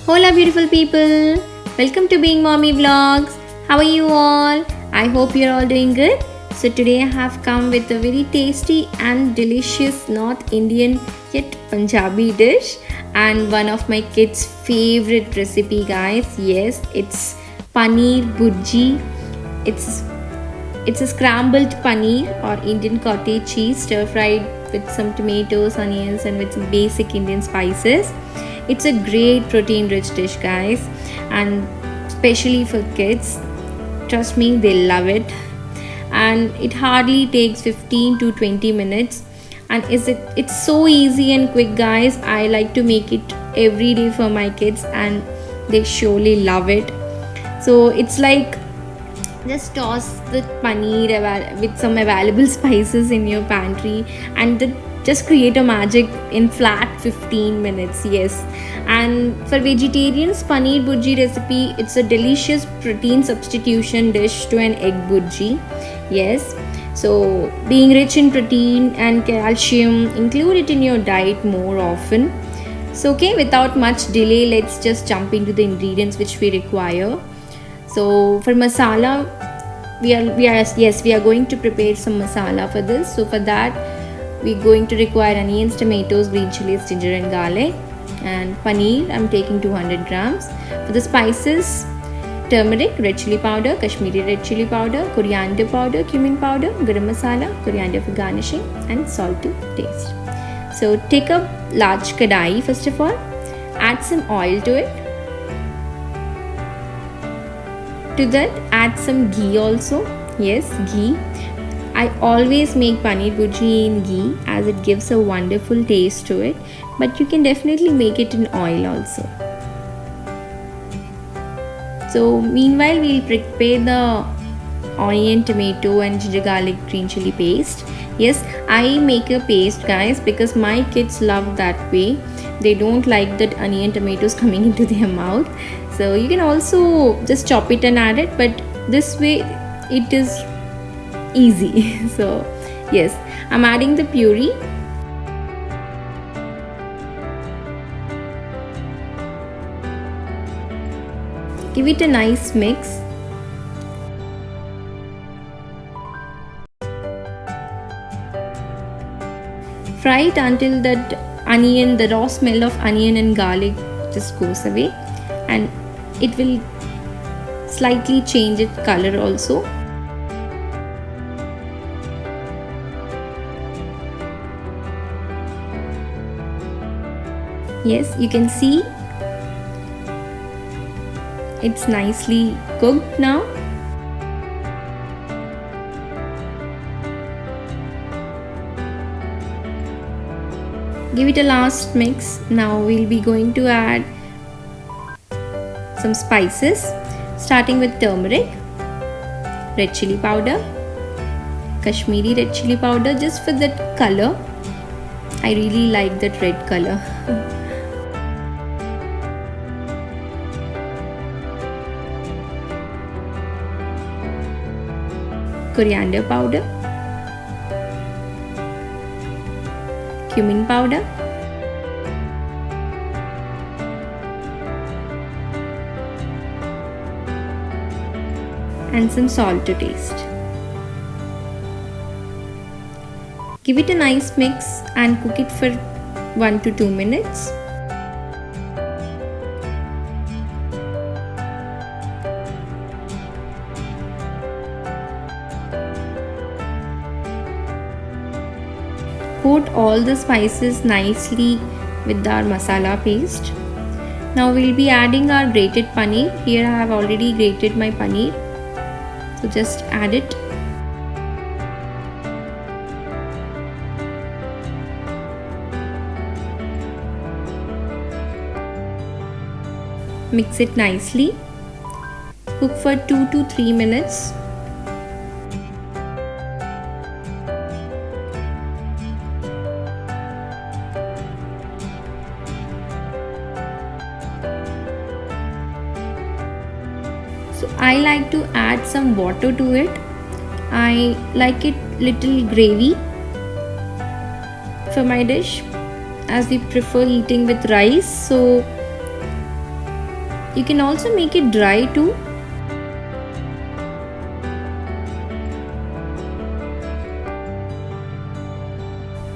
Hola, beautiful people! Welcome to Being Mommy Vlogs. How are you all? I hope you're all doing good. So, today I have come with a very tasty and delicious North Indian yet Punjabi dish, and one of my kids' favorite recipe, guys. Yes, it's paneer bhurji. It's it's a scrambled paneer or Indian cottage cheese stir fried with some tomatoes, onions, and with some basic Indian spices. It's a great protein rich dish, guys, and especially for kids. Trust me, they love it. And it hardly takes 15 to 20 minutes. And it's so easy and quick, guys. I like to make it every day for my kids, and they surely love it. So it's like just toss the with some available spices in your pantry, and just create a magic in flat 15 minutes. Yes, and for vegetarians, paneer bhurji recipe, it's a delicious protein substitution dish to an egg bhurji. Yes, so being rich in protein and calcium, include it in your diet more often. So okay, without much delay, let's just jump into the ingredients which we require. So for masala, we are going to prepare some masala for this. So for that, we're going to require onions, tomatoes, green chilies, ginger and garlic, and paneer. I'm taking 200 grams. For the spices, turmeric, red chili powder, Kashmiri red chili powder, coriander powder, cumin powder, garam masala, coriander for garnishing, and salt to taste. So take a large kadai first of all, add some oil to it. To that, add some ghee also. Yes, ghee. I always make paneer bhurji in ghee as it gives a wonderful taste to it, but you can definitely make it in oil also. So meanwhile, we'll prepare the onion, tomato and ginger garlic green chili paste. Yes, I make a paste, guys, because my kids love that way. They don't like that onion tomatoes coming into their mouth. So you can also just chop it and add it, but this way it is easy. So yes, I'm adding the puree. Give it a nice mix. Fry it until that onion, the raw smell of onion and garlic just goes away, and it will slightly change its color also. Yes, you can see it's nicely cooked now. Give it a last mix. Now we'll be going to add some spices, starting with turmeric, red chili powder, Kashmiri red chili powder, just for that color. I really like that red color. Coriander powder, cumin powder, and some salt to taste. Give it a nice mix and cook it for 1 to 2 minutes. Coat all the spices nicely with our masala paste. Now we'll be adding our grated paneer. Here I have already grated my paneer. So just add it. Mix it nicely. Cook for 2 to 3 minutes. So I like to add some water to it. I like it little gravy for my dish, as we prefer eating with rice. So You can also make it dry too.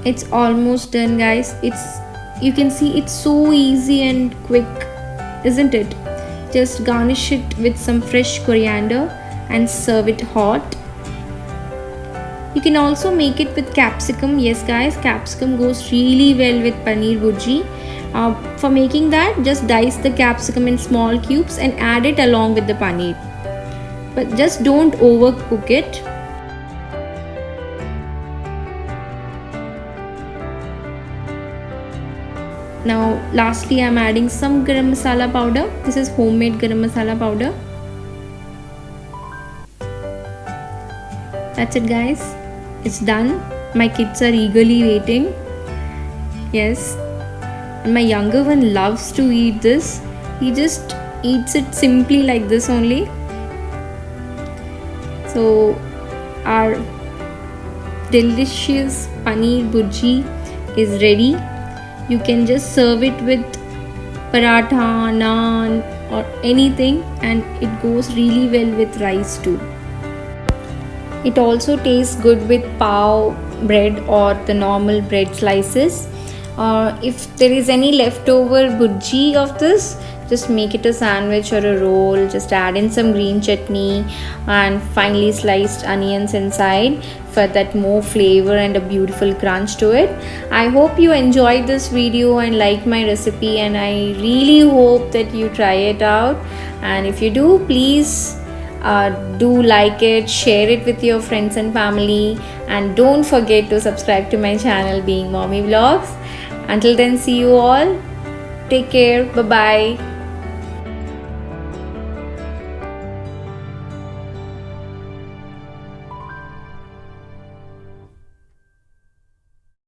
It's almost done, guys. You can see it's so easy and quick, isn't it? Just garnish it with some fresh coriander and serve it hot. You can also make it with capsicum. Yes guys, capsicum goes really well with paneer bhurji. For making that, just dice the capsicum in small cubes and add it along with the paneer. But just don't overcook it. Now lastly, I'm adding some garam masala powder. This is homemade garam masala powder. That's it guys, it's done. My kids are eagerly waiting. Yes, and my younger one loves to eat this. He just eats it simply like this only. So our delicious paneer bhurji is ready. You can just serve it with paratha, naan or anything, and it goes really well with rice too. It also tastes good with pav bread or the normal bread slices. If there is any leftover bhurji of this, just make it a sandwich or a roll. Just add in some green chutney and finely sliced onions inside for that more flavor and a beautiful crunch to it. I hope you enjoyed this video and liked my recipe, and I really hope that you try it out. And if you do, please do like it, share it with your friends and family, and don't forget to subscribe to my channel Being Mommy Vlogs. Until then, see you all. Take care. Bye bye.